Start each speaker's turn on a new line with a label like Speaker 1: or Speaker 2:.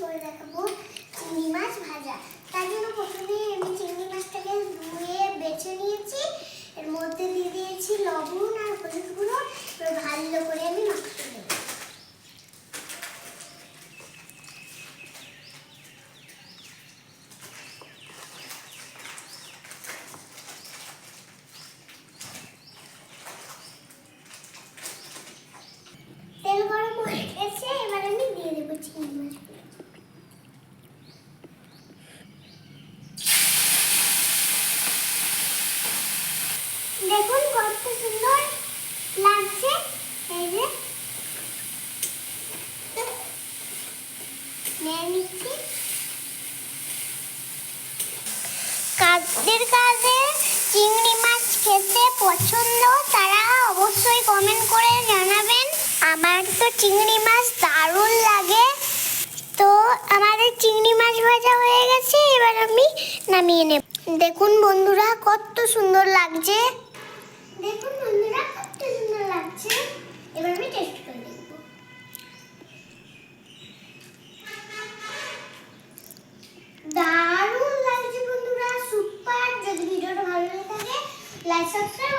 Speaker 1: করে দেখাবো চিংড়ি মাছ ভাজা। তার জন্য প্রথমে আমি চিংড়ি মাছটাকে ধুয়ে বেছে নিয়েছি, এর মধ্যে দিয়ে দিয়েছি লবণ আর হলুদ গুঁড়ো। এবার ভালো করে আমি মাখিয়ে নেব। তেল গরম হয়ে গেছে, এবার আমি দিয়ে দেবো চিংড়ি মাছগুলো। দেখুন কত সুন্দর লাগছে। এই যে নিয়ে নিচ্ছি। কাদের কাদের চিংড়ি মাছ খেতে পছন্দ তারা অবশ্যই কমেন্ট করে জানাবেন। আমার তো চিংড়ি মাছ দারুণ লাগে। তো আমাদের চিংড়ি মাছ ভাজা হয়ে গেছে, এবার আমি নামিয়ে নেব। দেখুন বন্ধুরা কত সুন্দর লাগছে। দেখুন বন্ধুরা কত সুন্দর লাগছে। এবার আমি টেস্ট করে দেখব। দারুণ লাগছে বন্ধুরা, সুপার। যদি ভিডিওটা ভালো লাগে থাকে লাইক সাবস্ক্রাইব